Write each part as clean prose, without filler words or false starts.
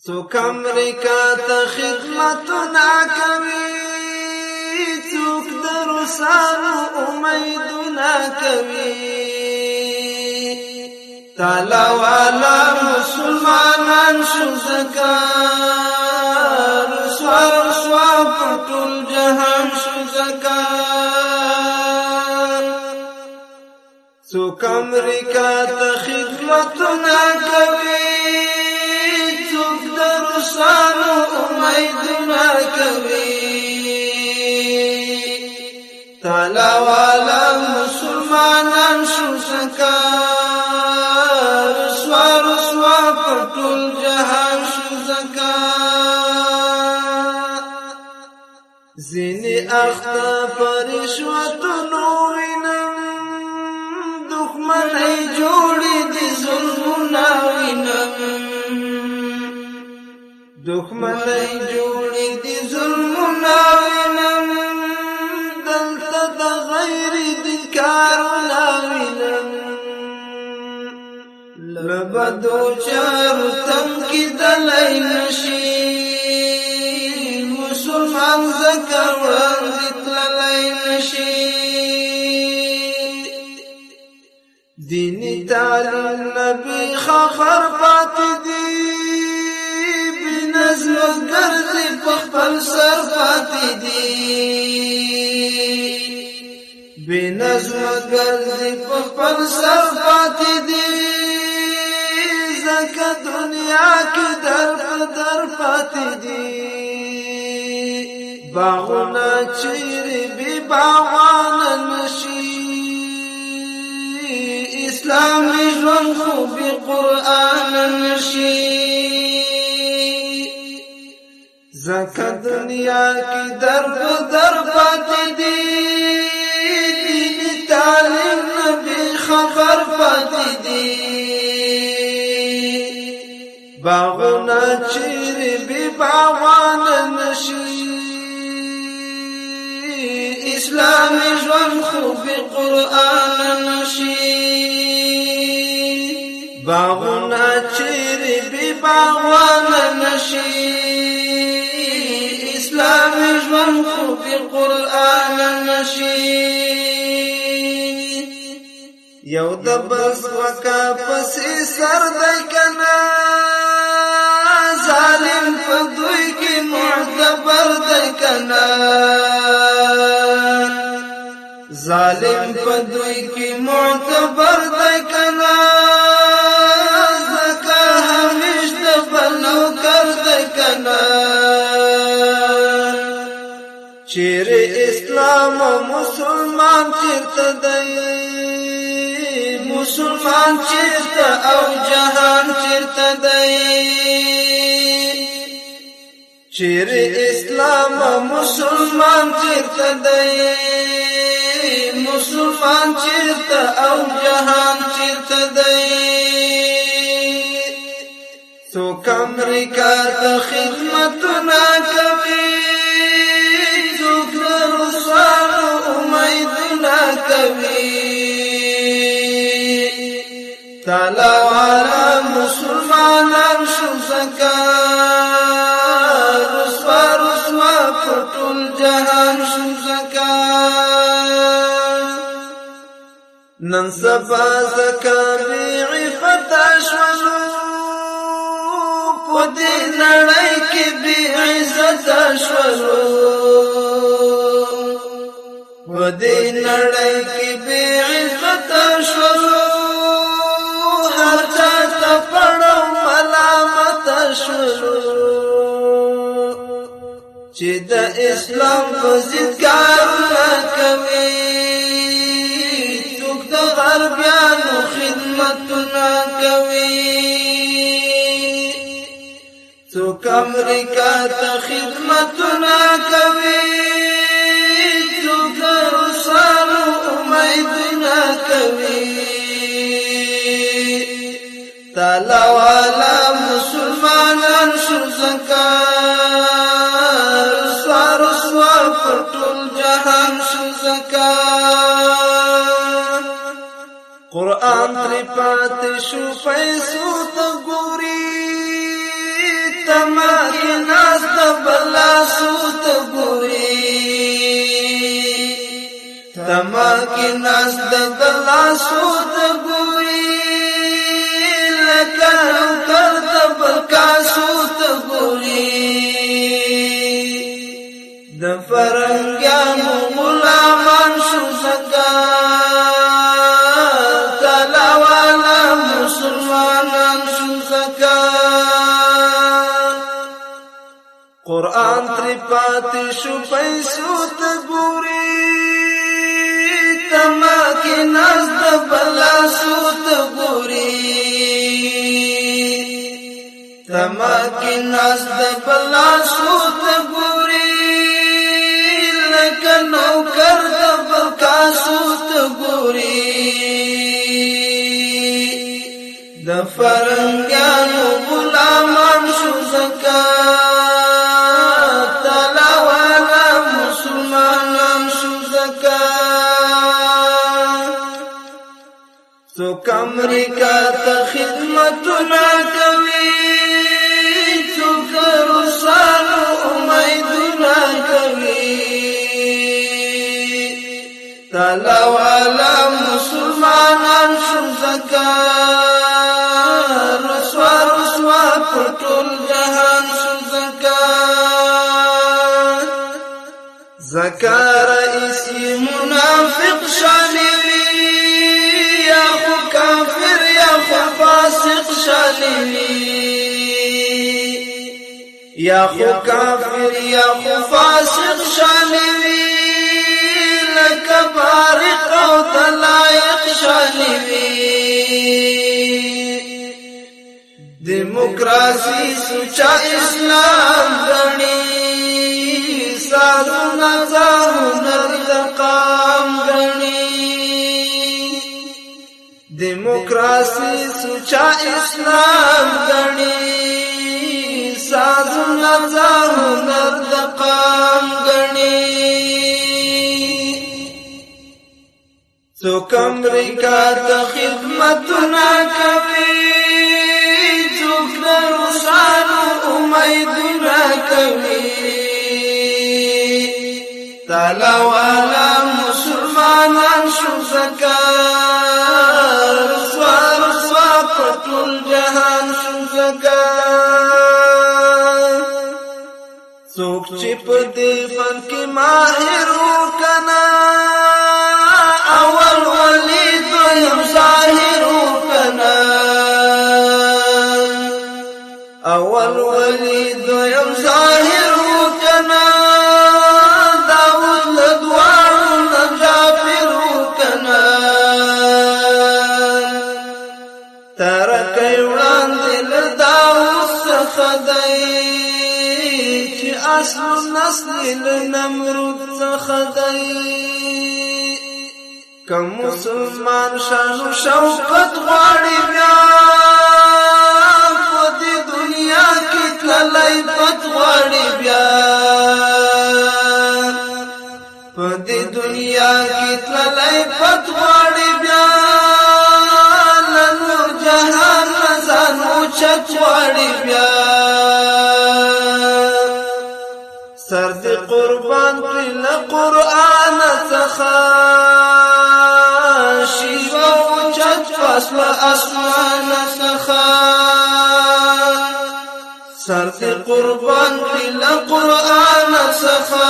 څوک امریکا ته خدمتونه کوي، څوک د روسانو امیدونه کوي. تعالی والا مسلمانان شو زکا رسوا په ټول جهان شو زکا. څوک امریکا ته خدمتونه کوي، څوک د روسانو امیدونه کوي. تعالی والا مسلمانان شو زکا رسوا په ټول جهان شو زکا. ځینې اخته په رشوتونو وینم، دښمنۍ جوړې دي ظلمونه وینم، دښمنۍ جوړې دي ظلمونه وینم. دلته د غیر دین کارونه وینم، له بدو چارو تم کېدلی نشي. مسلمان ځکه وړاندې تللی نشي. دیني تعلیم نبی خبر پاتې دي، بې نظمه ګرځي په خپل سر پاتې دي. بې نظمه ګرځي په خپل سر پاتې دي. ځکه دنیا کې در په در پاتې دي. باغونه چیرې بې باغوانه نشي، اسلامي ژوند خو بې قرآن نشي. ځکه دنیا کې در په در پاتې دي. دیني تعلیم نبی خبر پاتې دي. باغونه چیرې بې باغوانه نشي، اسلامي ژوند خو بې قرآن نشي. باغونه چیرې بې باغوانه نشي، اسلامي ژوند خو بې قرآن نشي. یو د بس وکا پسې سر دی کنه، ظالم په دوی کې معتبر دی کنه. ظالم په دوی کې معتبر دی کنه. ځکه همیش د بل نوکر دی کنه. چیرې اسلام او مسلمان چیرته دی، مسلمان چیرته او جهان چیرته دی. چیرې اسلام او مسلمان چیرته دی، مسلمان چیرته او جهان چیرته دی. څوک امریکا ته خدمتونه کوي، څوک د روسانو امیدونه کوي. تعالی والا مسلمانان شو زکا رسوا په ټول جهان شو زکا. نن سبا زکا بې عفته شولو، په دې نړۍ کې بې عزته شولو. په دې نړۍ کې بې عزته شولو، هر چا ته پړو ملامته شولو. چې د اسلام په ضد کارونه کوي، څوک د غربیانو خدمتونه کوي. څوک امریکا ته خدمتونه کوي، څوک د روسانو امیدونه کوي. تعالی والا مسلمانان شو زکا رسوا په ټول جهان شو زکا. قرآن تری پاتې شو پیسو ته ګوري، تما کی ناس د بلا سوت ګوري تما کی ناس د بلا سوت ګوري لکه کر د بلکا سوت ګوري د فرنګانو غلامان شو زکا تلا والا مسلمانان شو زکا قرآن تری پاتی شو پیسو تا گوری تما کی ناز دا بلا سو تا گوری تما کی ناز دا بلا سو تا گوری لکن نوکر دا بلکا سو تا گوری دا فرنگانو غلامان شو زکا څوک امریکا ته خدمتونه کوي څوک روسانو امیدونه کوي تعالی والا مسلمانان شو زکا رسوا رسوا په ټول جهان شو زکا زکا رئیس منافق شانوي کافر یا خو فاسق شانوي یا خو کافر یا خو فاسق شانوي لکه بارق او دلائق شانوي دیموکراسی سوچا اسلام غني سازونه ځانونه د قام غني دیموکراسی سوچا اسلام غني سازونه ځانونه د قام غني څوک امریکا ته خدمتونه کوي څوک د روسانو امیدونه کوي تعالی والا مسلمانان شو زکا رسوا رسوا پټول جهان شو زکا څوک چې په دې فن کې ماهر وکنا اول ولی دویم ظاهر وکنا اول ولی دویم ظاهر وکنا داود لدوارو نجافر وکنا ترکی وړاندې له داود څخه دی چې اصل نسل له نمرود څخه دی که مسلمان شان و شوکت غواړي بیا په دې دنیا کې تللی پت غواړي بیا په دې دنیا کې تللی پت غواړي بیا له نور جهان نه ځان اوچت غواړي بیا سر دې قربان کړي له قرآن څخه شیوا اوچت فصل اسمان څخه سر دې قربان کړي له قرآن څخه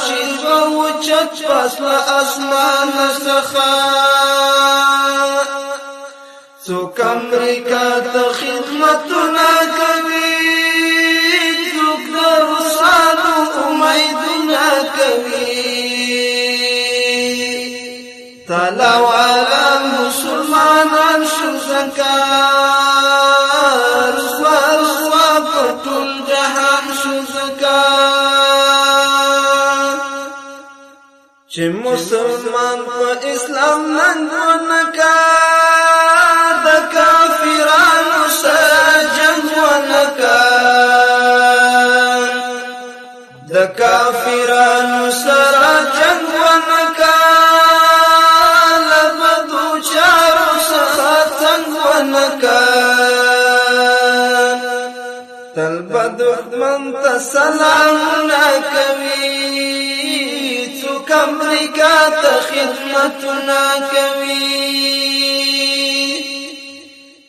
شیوا اوچت فصل اسمان څخه څوک امریکا ته خدمتونه کوي څوک د روسانو امیدونه کوي تعالی والا مسلمانان شو زکا رسوا رسوا په ټول جهان شو زکا چې مسلمان په اسلام ننګ ونکا د کافرانو سره جنګ ونکا د کافرانو سره جنګ ونکا لبدو چارو څخه تنګ ونکا تل به دښمن ته سلامونه کوي څوک امریکا ته خدمتونه کوي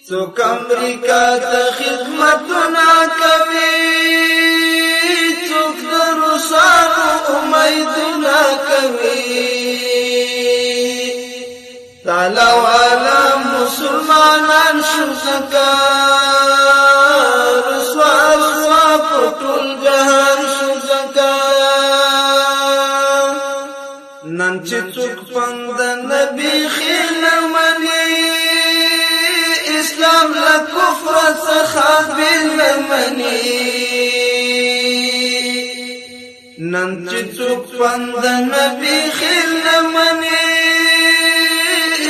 څوک امریکا ته خدمتونه کوي څوک د روسانو امیدونه کوي تعالی والا مسلمانان شو زکا رسوا رسوا په ټول جهان شو زکا نن چې څوک پند نبی خیل منی اسلام له کفر څخه بل منی نن چې څوک پند نبی خیل منی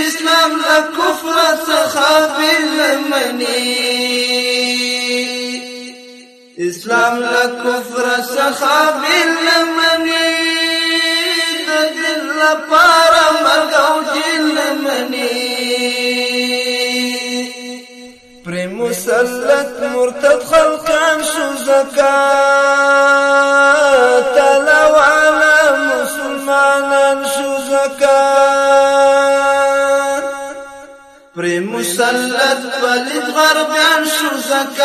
اسلام له کفر څخه بل منی اسلام له کفر څخه بل منی د دل لپاره مرګ او جیل منی پر مسلط مرتد خلقان شو زکات تلو علی مسلمانان شو زکات پر مسلط پلید غربیان شو زکات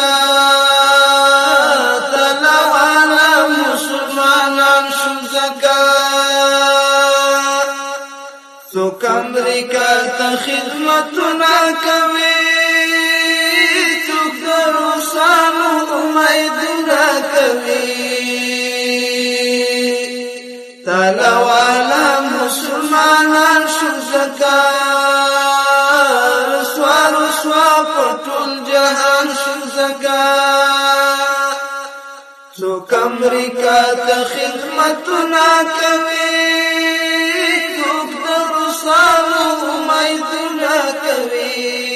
تلو علی مسلمانان شو زکات څوک امریکا ته خدمتونه کوي روسانو امیدونه کوي تعالی والا مسلمانان شو زکا رسوا رسوا په ټول جهان شو زکا څوک امریکا ته خدمتونه کوي څوک د روسانو امیدونه کوي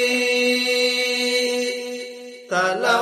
تعالی